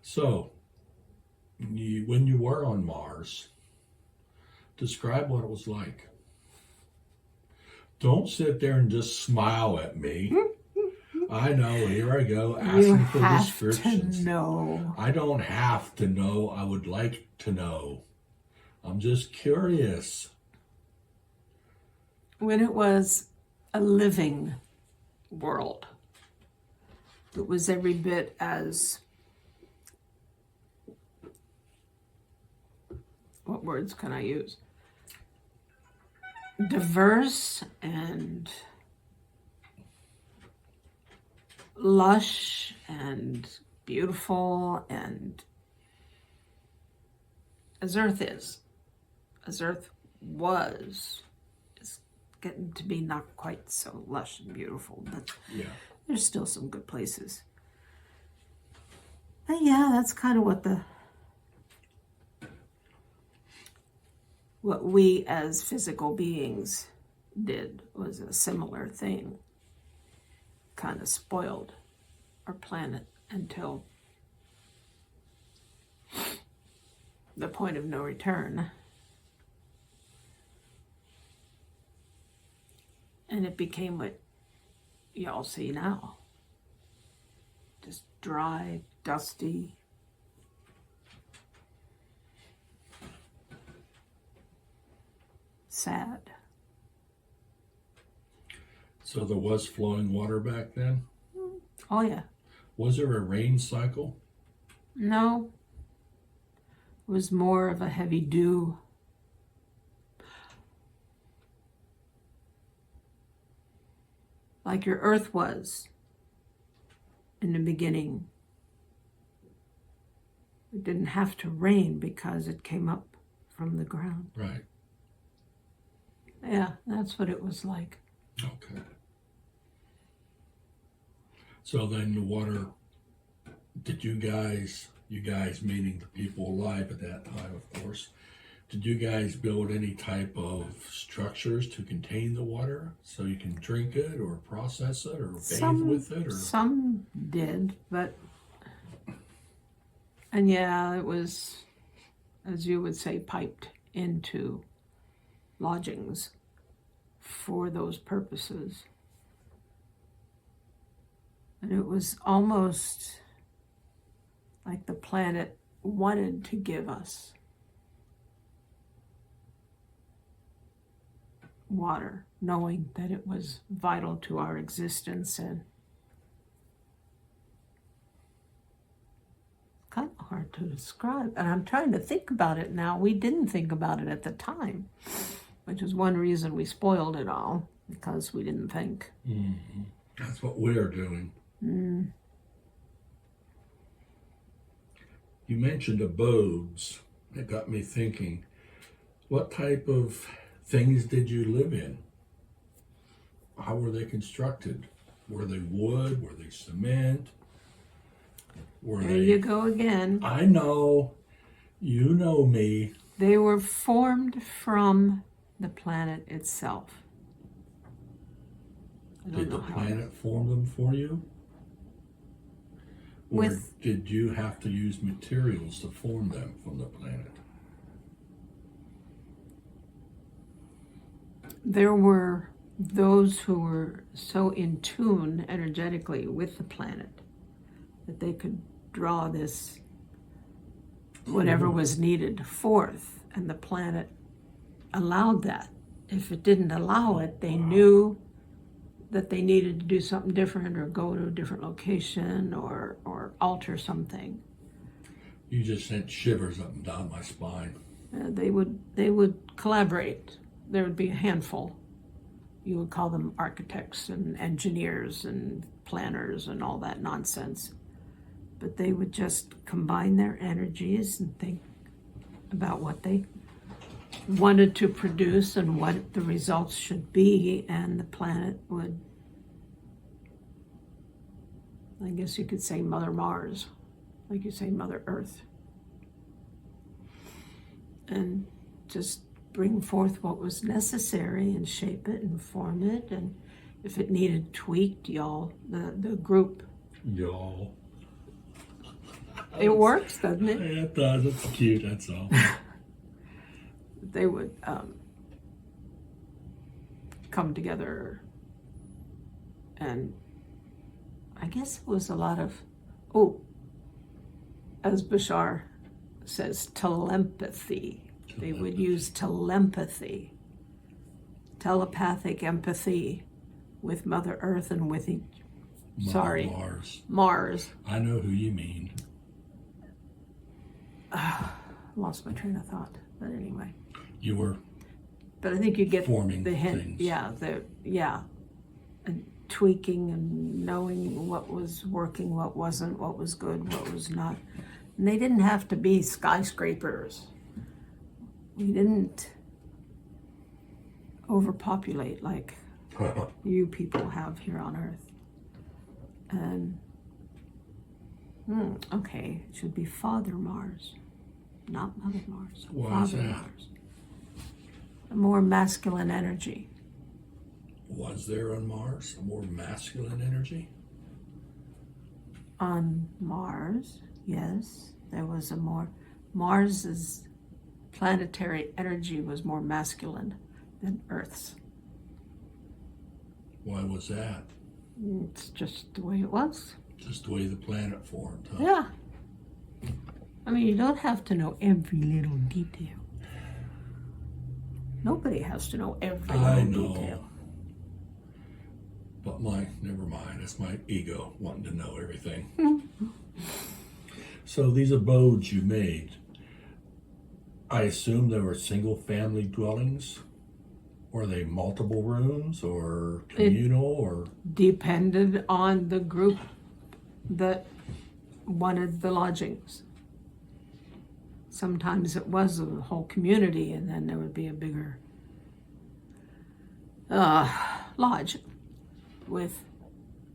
So, when you were on Mars, describe what it was like. Don't sit there and just smile at me. I know, here I go, asking for descriptions. You have to know. I don't have to know. I would like to know. I'm just curious. When it was a living world, it was every bit as, what words can I use? Diverse and lush and beautiful, and as Earth is, as Earth was, is getting to be not quite so lush and beautiful, but Yeah. there's still some good places. But yeah, that's kind of what we as physical beings did, was a similar thing. Kind of spoiled our planet until the point of no return. And it became what y'all see now. Just dry, dusty. Sad. So there was flowing water back then? Oh yeah. Was there a rain cycle? No. It was more of a heavy dew. Like your Earth was in the beginning. It didn't have to rain because it came up from the ground. Right. Yeah, that's what it was like. Okay. So then the water, did you guys meaning the people alive at that time, of course, did you guys build any type of structures to contain the water so you can drink it or process it or bathe with it? Or Some did, but, and yeah, it was, as you would say, piped into lodgings for those purposes. And it was almost like the planet wanted to give us water, knowing that it was vital to our existence. And kind of hard to describe. And I'm trying to think about it now. We didn't think about it at the time, which is one reason we spoiled it all, because we didn't think. Mm-hmm. That's what we're doing. Mm. You mentioned abodes. It got me thinking, what type of things did you live in? How were they constructed? Were they wood? Were they cement? There you go again. I know. You know me. They were formed from the planet itself. Did the planet form them for you? Or did you have to use materials to form them from the planet? There were those who were so in tune energetically with the planet that they could draw this, whatever was needed, forth, and the planet allowed that. If it didn't allow it, they knew that they needed to do something different or go to a different location or alter something. You just sent shivers up and down my spine. They would collaborate. There would be a handful. You would call them architects and engineers and planners and all that nonsense. But they would just combine their energies and think about what they wanted to produce and what the results should be, and the planet would, I guess you could say, Mother Mars, like you say Mother Earth, and just bring forth what was necessary and shape it and form it. And if it needed tweaked, the group, Y'all. It works, doesn't it? Yeah, it does. It's cute. That's all. They would come together, and I guess it was a lot of, as Bashar says, telepathy. They would use telepathy, telepathic empathy with Mother Earth and with Mars. I know who you mean. Lost my train of thought, but anyway. You were. But I think you get forming the hint. things. And tweaking and knowing what was working, what wasn't, what was good, what was not. And they didn't have to be skyscrapers. We didn't overpopulate like you people have here on Earth. And okay, it should be Father Mars, not Mother Mars. Why is Father that? Mars. A more masculine energy. Was there on Mars a more masculine energy? On Mars, yes, there was a more. Mars's planetary energy was more masculine than Earth's. Why was that? It's just the way it was. Just the way the planet formed, huh? Yeah. I mean, you don't have to know every little detail. Nobody has to know every little detail. But never mind. It's my ego wanting to know everything. So these abodes you made, I assume they were single family dwellings? Were they multiple rooms or communal or? Depended on the group that wanted the lodgings. Sometimes it was a whole community, and then there would be a bigger lodge with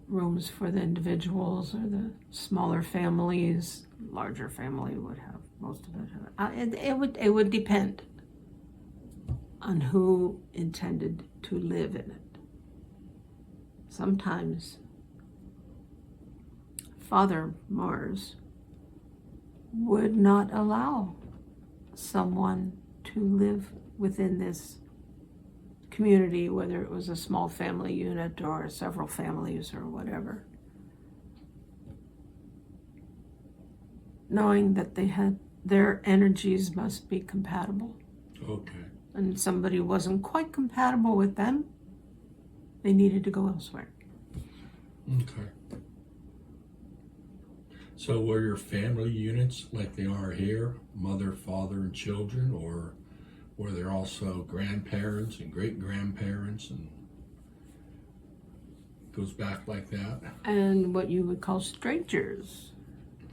rooms for the individuals or the smaller families. Larger family would have most of it. It would depend on who intended to live in it. Sometimes Father Mars would not allow someone to live within this community, whether it was a small family unit or several families or whatever, knowing that their energies must be compatible. Okay. And somebody wasn't quite compatible with them, they needed to go elsewhere. Okay. So were your family units like they are here, mother, father, and children, or were there also grandparents and great-grandparents, and goes back like that? And what you would call strangers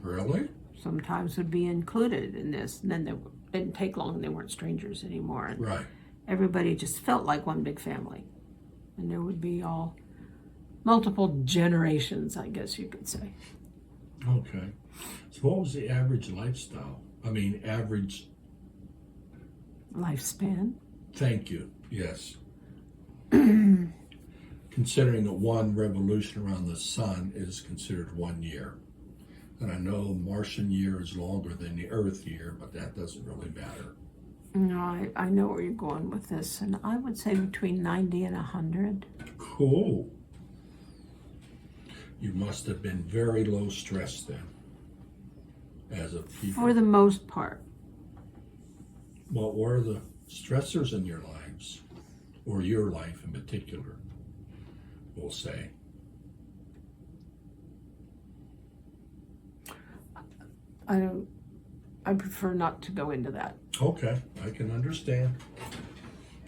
Really? sometimes would be included in this. And then it didn't take long, they weren't strangers anymore. And Right. everybody just felt like one big family. And there would be multiple generations, I guess you could say. Okay. So what was the average lifestyle? I mean, average... Lifespan. Thank you. Yes. Considering that one revolution around the sun is considered 1 year. And I know Martian year is longer than the Earth year, but that doesn't really matter. No, I know where you're going with this. And I would say between 90 and 100. Cool. You must have been very low stress then, as a people. For the most part. What were the stressors in your lives, or your life in particular, we'll say? I prefer not to go into that. Okay, I can understand.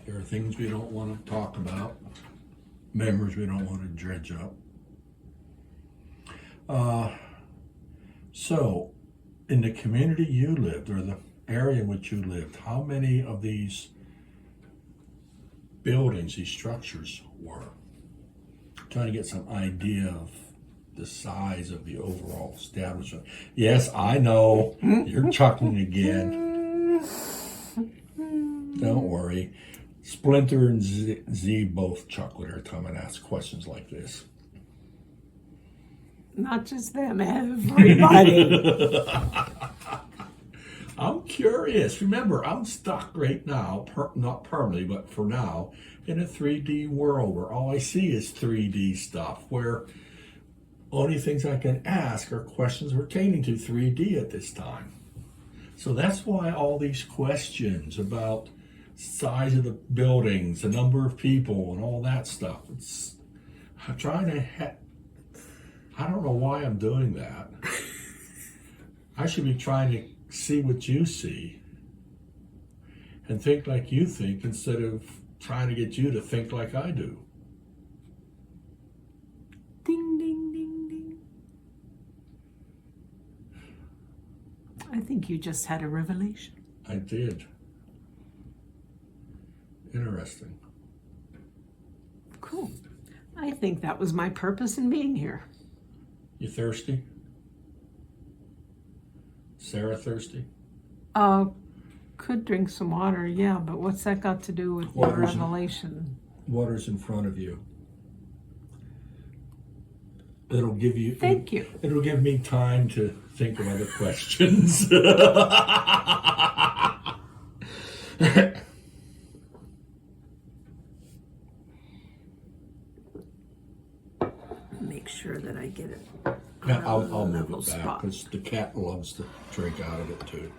There are things we don't want to talk about, memories we don't want to dredge up. So, in the community you lived, or the area in which you lived, how many of these buildings, these structures were? I'm trying to get some idea of the size of the overall establishment. Yes, I know, you're chuckling again. Don't worry. Splinter and Z both chuckle every time I ask questions like this. Not just them, everybody. I'm curious. Remember, I'm stuck right now, not permanently, but for now, in a 3D world where all I see is 3D stuff, where only things I can ask are questions pertaining to 3D at this time. So that's why all these questions about size of the buildings, the number of people, and all that stuff. I'm trying to. I don't know why I'm doing that. I should be trying to see what you see and think like you think instead of trying to get you to think like I do. Ding, ding, ding, ding. I think you just had a revelation. I did. Interesting. Cool. I think that was my purpose in being here. You thirsty? Sarah thirsty? Could drink some water, yeah, but what's that got to do with your Water's revelation? Water's in front of you. It'll give you. Thank you. It'll give me time to think of other questions. Make sure that I get it. Yeah, I'll move level it back spot. because the cat loves to drink out of it too.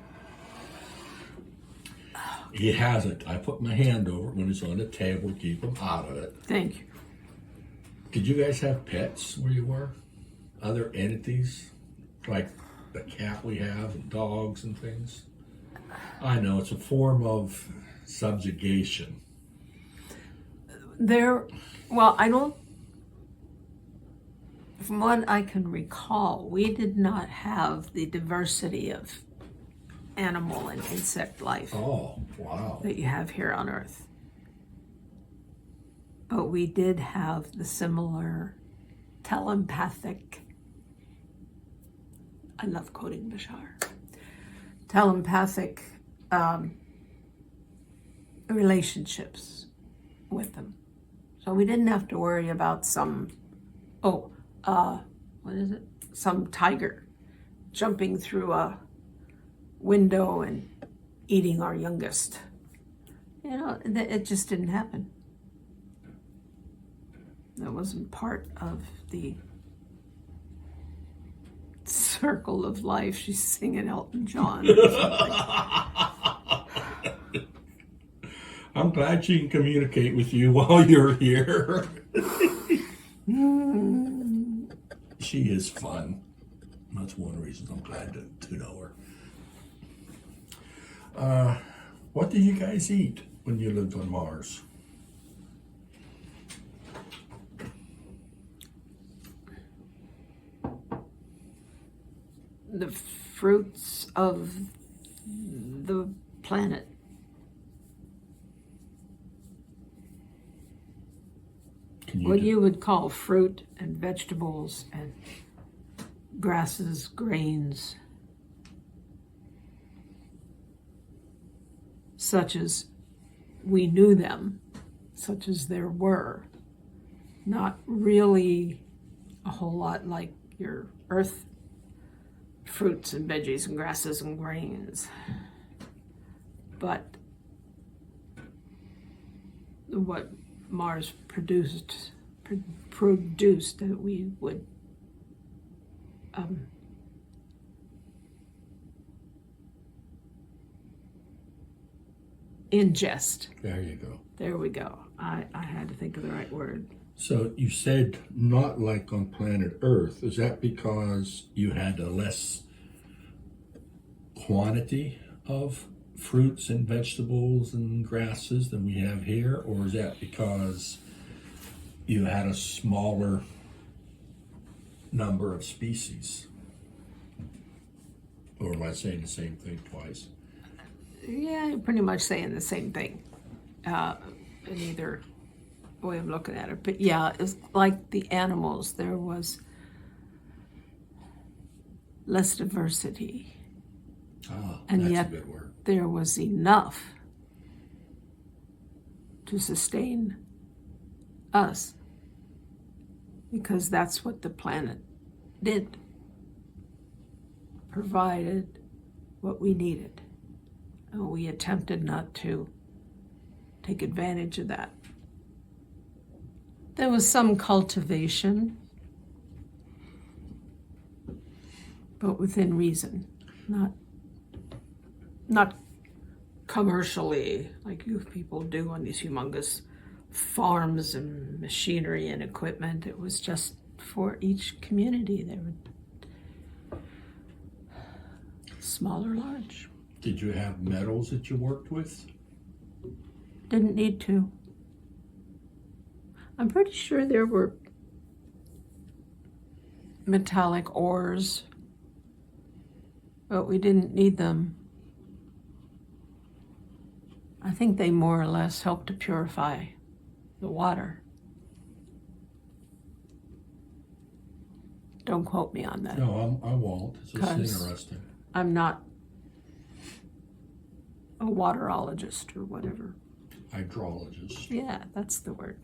He hasn't. I put my hand over it when it's on the table to keep him out of it. Thank you. Did you guys have pets where you were? Other entities? Like the cat we have and dogs and things? I know, it's a form of subjugation. I don't, from what I can recall, we did not have the diversity of animal and insect life Oh, wow. that you have here on Earth. But we did have the similar telepathic, I love quoting Bashar, telepathic relationships with them. So we didn't have to worry about some tiger jumping through a window and eating our youngest. You know, it just didn't happen. That wasn't part of the circle of life. She's singing Elton John or something. I'm glad she can communicate with you while you're here. She is fun. That's one of the reasons I'm glad to know her. What did you guys eat when you lived on Mars? The fruits of the planet. What you would call fruit and vegetables and grasses, grains, such as we knew them, such as there were, not really a whole lot like your earth fruits and veggies and grasses and grains, but what Mars produced that we would ingest. There you go. There we go. I had to think of the right word. So you said not like on planet Earth. Is that because you had a less quantity of fruits and vegetables and grasses than we have here? Or is that because you had a smaller number of species? Or am I saying the same thing twice? Yeah, you're pretty much saying the same thing in either way of looking at it. But yeah, it's like the animals. There was less diversity. And that's yet a good word. There was enough to sustain us, because that's what the planet did, provided what we needed. And we attempted not to take advantage of that. There was some cultivation, but within reason, not commercially like you people do on these humongous farms and machinery and equipment. It was just for each community. They were small or large. Did you have metals that you worked with? Didn't need to. I'm pretty sure there were metallic ores, but we didn't need them. I think they more or less helped to purify the water. Don't quote me on that. No, I won't. It's just 'Cause interesting. I'm not a waterologist or whatever. Hydrologist. Yeah, that's the word.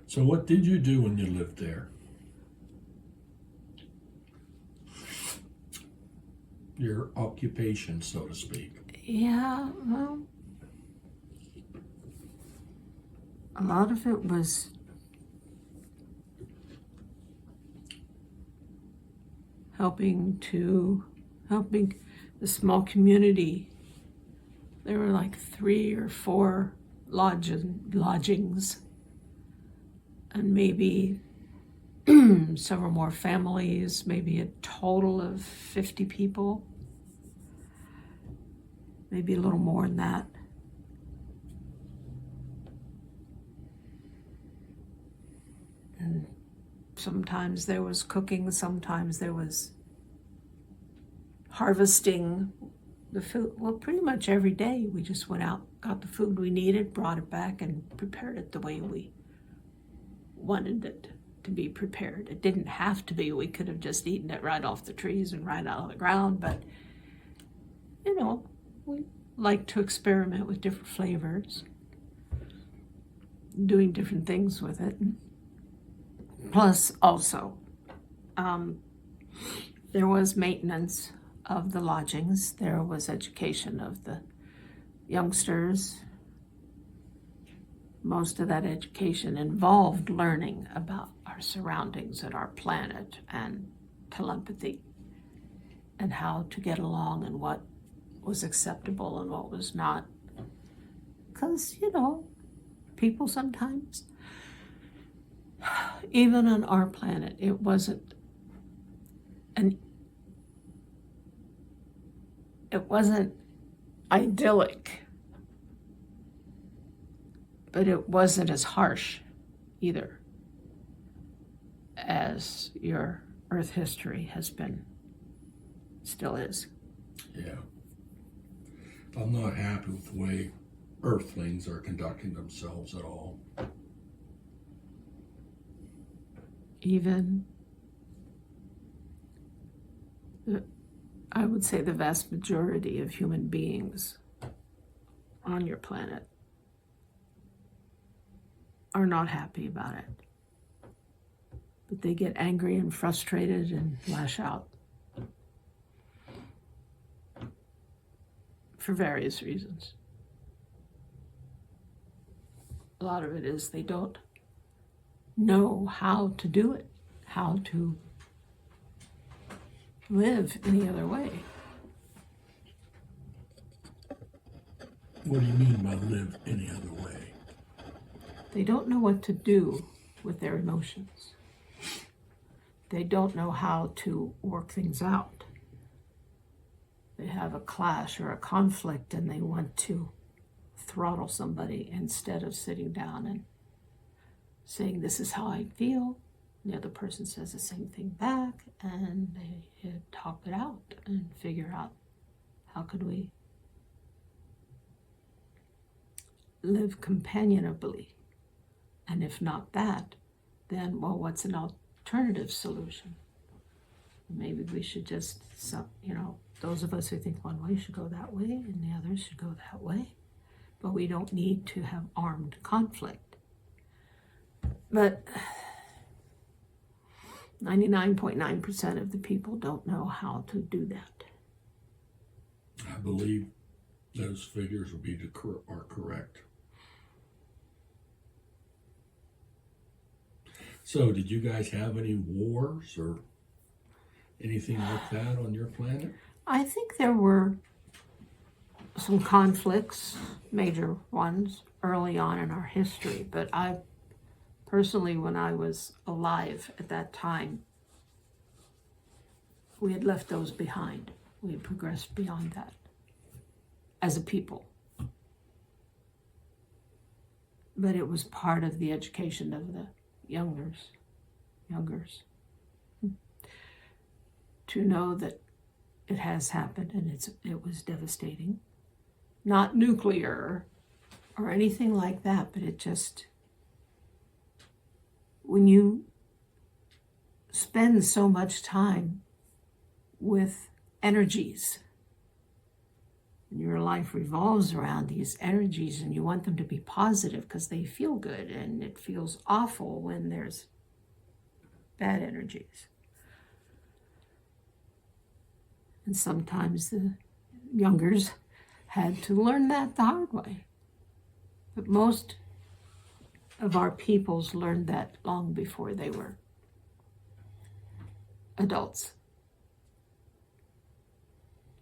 So what did you do when you lived there? Your occupation, so to speak. Yeah, well, a lot of it was helping the small community. There were like 3 or 4 lodgings, and maybe several more families, maybe a total of 50 people, maybe a little more than that. And sometimes there was cooking, sometimes there was harvesting the food. Well, pretty much every day we just went out, got the food we needed, brought it back, and prepared it the way we wanted it to be prepared. It didn't have to be. We could have just eaten it right off the trees and right out of the ground, but you know, we like to experiment with different flavors, doing different things with it. Plus, also, there was maintenance of the lodgings. There was education of the youngsters. Most of that education involved learning about our surroundings and our planet and telepathy and how to get along and what was acceptable and what was not. Because, you know, people sometimes, even on our planet, it wasn't idyllic, but it wasn't as harsh either as your Earth history has been, still is. Yeah. I'm not happy with the way Earthlings are conducting themselves at all. Even, I would say, the vast majority of human beings on your planet are not happy about it. But they get angry and frustrated and lash out for various reasons. A lot of it is they don't know how to do it, how to live any other way. What do you mean by live any other way? They don't know what to do with their emotions. They don't know how to work things out. They have a clash or a conflict and they want to throttle somebody instead of sitting down and saying, this is how I feel. The other person says the same thing back, and they talk it out and figure out how could we live companionably. And if not that, then, well, what's an alternative solution? Maybe we should just, those of us who think one way should go that way and the others should go that way. But we don't need to have armed conflict. But 99.9% of the people don't know how to do that. I believe those figures will be are correct. So, did you guys have any wars or anything like that on your planet? I think there were some conflicts, major ones, early on in our history, but I personally, when I was alive at that time, we had left those behind. We had progressed beyond that as a people. But it was part of the education of the youngers, to know that it has happened and it was devastating. Not nuclear or anything like that, but it just, when you spend so much time with energies, and your life revolves around these energies, and you want them to be positive because they feel good, and it feels awful when there's bad energies. And sometimes the youngers had to learn that the hard way. But most of our peoples learned that long before they were adults.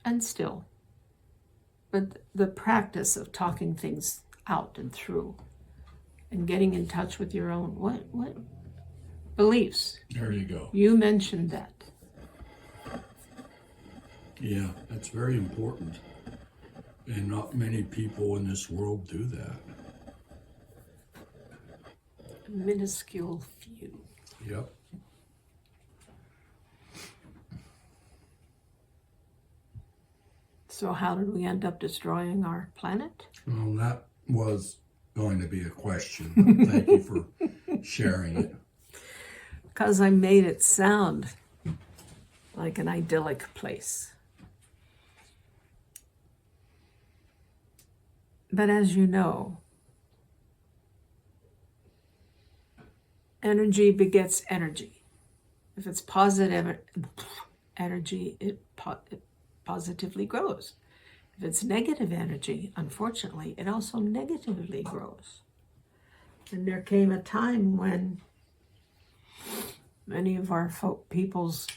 And still. But the practice of talking things out and through and getting in touch with your own, what beliefs? There you go. You mentioned that. Yeah, that's very important. And not many people in this world do that. A minuscule few. Yep. So how did we end up destroying our planet? Well, that was going to be a question. But thank you for sharing it. Because I made it sound like an idyllic place. But as you know, energy begets energy. If it's positive energy, it positively grows. If it's negative energy, unfortunately, it also negatively grows. And there came a time when many of our peoples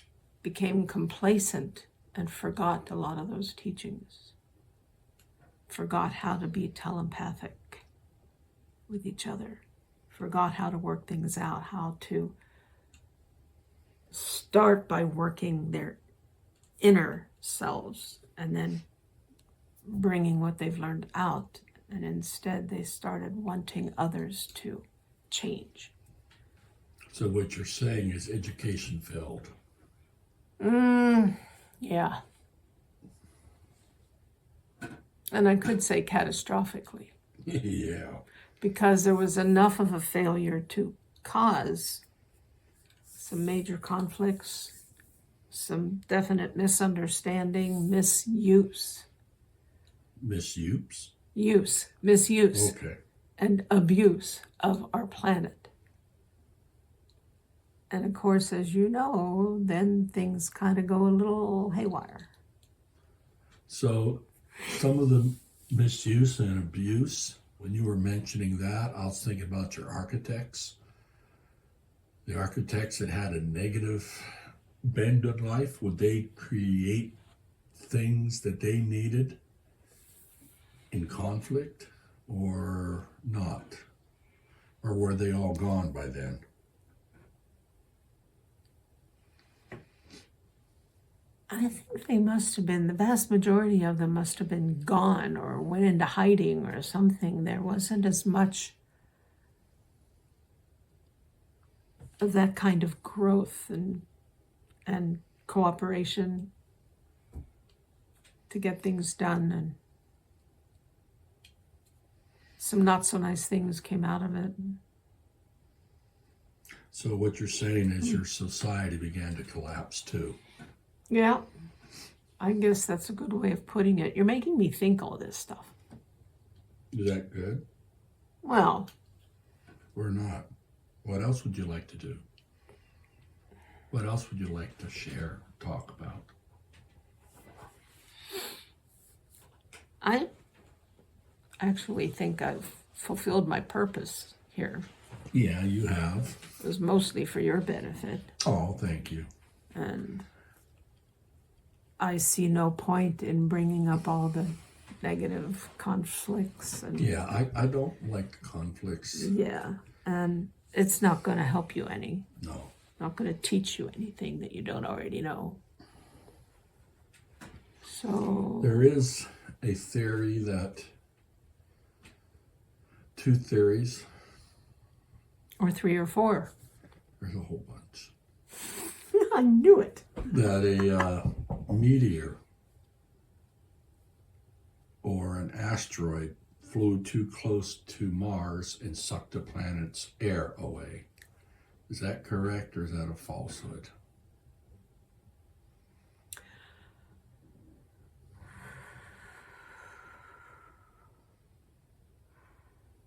became complacent and forgot a lot of those teachings. Forgot how to be telepathic with each other. Forgot how to work things out, how to start by working their inner selves and then bringing what they've learned out. And instead they started wanting others to change. So what you're saying is education failed. Yeah. And I could say catastrophically. Yeah. Because there was enough of a failure to cause some major conflicts, some definite misunderstanding, misuse. Misuse? Misuse. Okay. And abuse of our planet. And of course, as you know, then things kind of go a little haywire. So some of the misuse and abuse, when you were mentioning that, I was thinking about your architects. The architects that had a negative bend in life, would they create things that they needed in conflict or not? Or were they all gone by then? I think they must have been, the vast majority of them must have been gone or went into hiding or something. There wasn't as much of that kind of growth and cooperation to get things done, and some not so nice things came out of it. So what you're saying is your society began to collapse too. Yeah, I guess that's a good way of putting it. You're making me think all this stuff. Is that good? Well, Or not? What else would you like to do? What else would you like to share, talk about? I actually think I've fulfilled my purpose here. Yeah, you have. It was mostly for your benefit, Oh, thank you. and I see no point in bringing up all the negative conflicts and Yeah, I don't like conflicts. yeah, and it's not going to help you any. No. Not going to teach you anything that you don't already know. So There is a theory that, two theories, or 3 or 4. there's a whole bunch, I knew it. that a meteor or an asteroid flew too close to Mars and sucked the planet's air away. Is that correct, or is that a falsehood?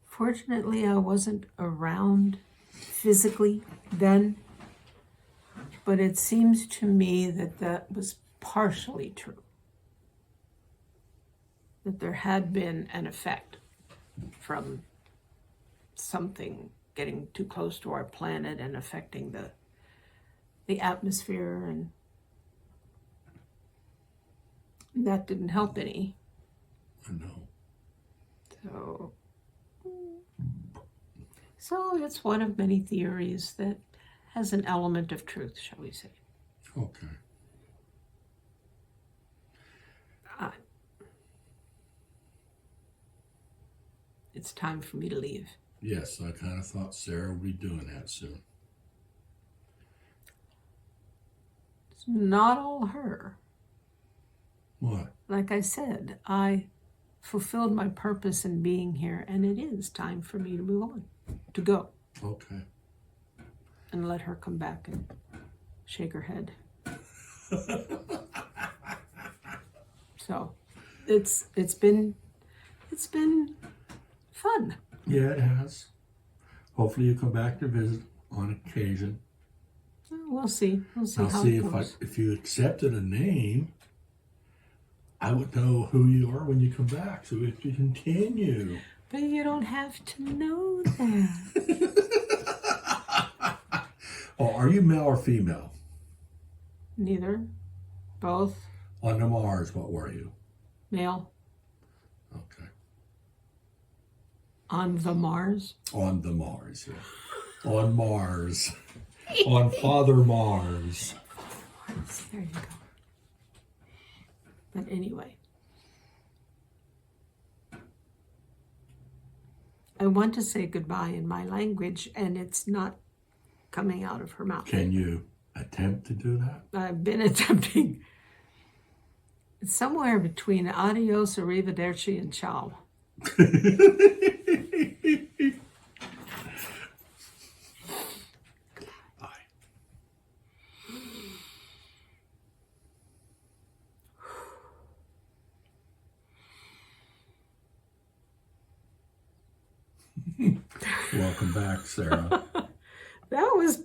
Fortunately, I wasn't around physically then, but it seems to me that that was partially true. That there had been an effect from something getting too close to our planet and affecting the atmosphere, and that didn't help any. I know. So it's one of many theories that has an element of truth, shall we say. Okay. It's time for me to leave. Yes, I kind of thought Sarah would be doing that soon. It's not all her. What? Like I said, I fulfilled my purpose in being here, and it is time for me to move on, to go, Okay. and let her come back and shake her head. So, it's been fun. Yeah, it has. Hopefully you come back to visit on occasion. We'll see. We'll see I'll how see it if goes. if you accepted a name, I would know who you are when you come back, so we can continue. But you don't have to know that. Oh, are you male or female? Neither. Both. On the Mars, what were you? Male. Okay. On the Mars. On the Mars, yeah. On Mars. On Father Mars. There you go. But anyway, I want to say goodbye in my language, and it's not coming out of her mouth. Can you attempt to do that? I've been attempting. It's somewhere between adios, arrivederci, and ciao. Bye. Welcome back, Sarah. That was